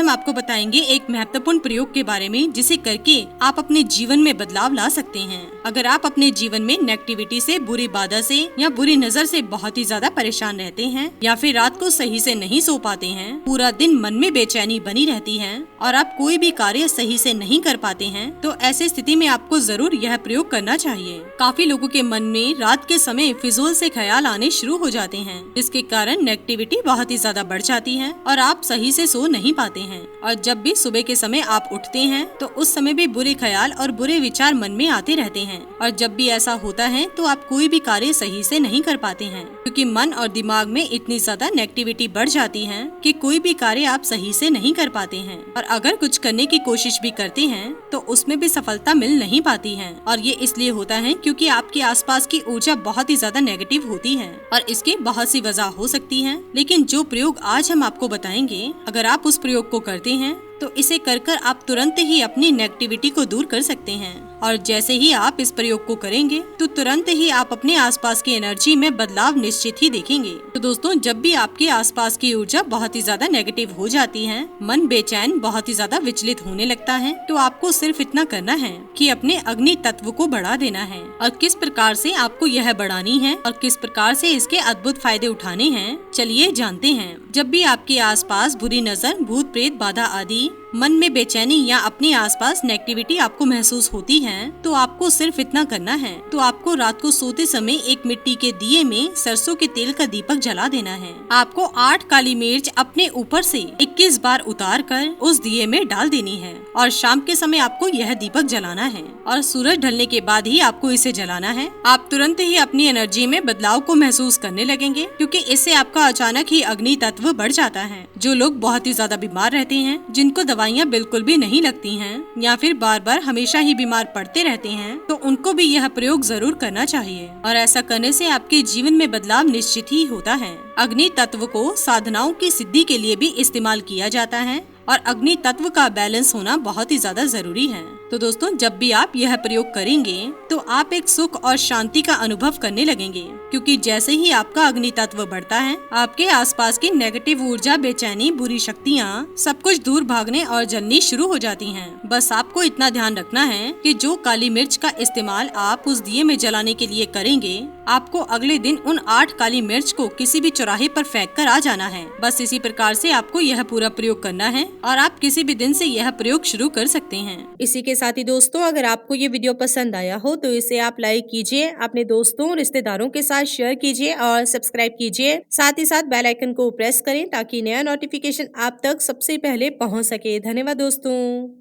हम आपको बताएंगे एक महत्वपूर्ण प्रयोग के बारे में जिसे करके आप अपने जीवन में बदलाव ला सकते हैं। अगर आप अपने जीवन में नेगेटिविटी से, बुरी बाधा से या बुरी नजर से बहुत ही ज्यादा परेशान रहते हैं या फिर रात को सही से नहीं सो पाते हैं, पूरा दिन मन में बेचैनी बनी रहती है और आप कोई भी कार्य सही से नहीं कर पाते हैं, तो ऐसी स्थिति में आपको जरूर यह प्रयोग करना चाहिए। काफी लोगों के मन में रात के समय फिजूल से ख्याल आने शुरू हो जाते हैं, जिसके कारण नेगेटिविटी बहुत ही ज्यादा बढ़ जाती है और आप सही से सो नहीं पाते हैं। और जब भी सुबह के समय आप उठते हैं तो उस समय भी बुरे ख्याल और बुरे विचार मन में आते रहते हैं। और जब भी ऐसा होता है तो आप कोई भी कार्य सही से नहीं कर पाते हैं, क्योंकि मन और दिमाग में इतनी ज्यादा नेगेटिविटी बढ़ जाती है कि कोई भी कार्य आप सही से नहीं कर पाते हैं। और अगर कुछ करने की कोशिश भी करते हैं तो उसमें भी सफलता मिल नहीं पाती है। और ये इसलिए होता है क्योंकि आपके आसपास की ऊर्जा बहुत ही ज्यादा नेगेटिव होती है और इसकी बहुत सी वजह हो सकती है। लेकिन जो प्रयोग आज हम आपको बताएंगे, अगर आप उस प्रयोग को करते हैं तो इसे कर आप तुरंत ही अपनी नेगेटिविटी को दूर कर सकते हैं। और जैसे ही आप इस प्रयोग को करेंगे तो तुरंत ही आप अपने आसपास की एनर्जी में बदलाव निश्चित ही देखेंगे। तो दोस्तों, जब भी आपके आसपास की ऊर्जा बहुत ही ज्यादा नेगेटिव हो जाती है, मन बेचैन बहुत ही ज्यादा विचलित होने लगता है, तो आपको सिर्फ इतना करना है कि अपने अग्नि तत्व को बढ़ा देना है। और किस प्रकार से आपको यह बढ़ानी है और किस प्रकार से इसके अद्भुत फायदे उठाने हैं, चलिए जानते हैं। जब भी आपके आसपास बुरी नजर, भूत प्रेत बाधा आदि, मन में बेचैनी या अपने आसपास नेगेटिविटी आपको महसूस होती है, तो आपको सिर्फ इतना करना है। तो आपको रात को सोते समय एक मिट्टी के दिए में सरसों के तेल का दीपक जला देना है। आपको 8 काली मिर्च अपने ऊपर से 21 बार उतार कर उस दिए में डाल देनी है और शाम के समय आपको यह दीपक जलाना है और सूरज ढलने के बाद ही आपको इसे जलाना है। आप तुरंत ही अपनी एनर्जी में बदलाव को महसूस करने लगेंगे, क्योंकि इससे आपका अचानक ही अग्नि तत्व बढ़ जाता है। जो लोग बहुत ही ज्यादा बीमार रहते हैं, जिनको दवाइयाँ बिल्कुल भी नहीं लगती हैं या फिर बार बार हमेशा ही बीमार पड़ते रहते हैं, तो उनको भी यह प्रयोग जरूर करना चाहिए। और ऐसा करने से आपके जीवन में बदलाव निश्चित ही होता है। अग्नि तत्व को साधनाओं की सिद्धि के लिए भी इस्तेमाल किया जाता है और अग्नि तत्व का बैलेंस होना बहुत ही ज्यादा जरूरी है। तो दोस्तों, जब भी आप यह प्रयोग करेंगे तो आप एक सुख और शांति का अनुभव करने लगेंगे, क्योंकि जैसे ही आपका अग्नि तत्व बढ़ता है, आपके आसपास की नेगेटिव ऊर्जा, बेचैनी, बुरी शक्तियाँ सब कुछ दूर भागने और जलनी शुरू हो जाती हैं। बस आपको इतना ध्यान रखना है कि जो काली मिर्च का इस्तेमाल आप उस दिए में जलाने के लिए करेंगे, आपको अगले दिन उन 8 काली मिर्च को किसी भी चौराहे पर फेंक कर आ जाना है। बस इसी प्रकार से आपको यह पूरा प्रयोग करना है और आप किसी भी दिन से यह प्रयोग शुरू कर सकते हैं। इसी के साथ ही दोस्तों, अगर आपको ये वीडियो पसंद आया हो तो इसे आप लाइक कीजिए, अपने दोस्तों रिश्तेदारों के साथ शेयर कीजिए और सब्सक्राइब कीजिए। साथ ही साथ बेल आइकन को प्रेस करें ताकि नया नोटिफिकेशन आप तक सबसे पहले पहुंच सके। धन्यवाद दोस्तों।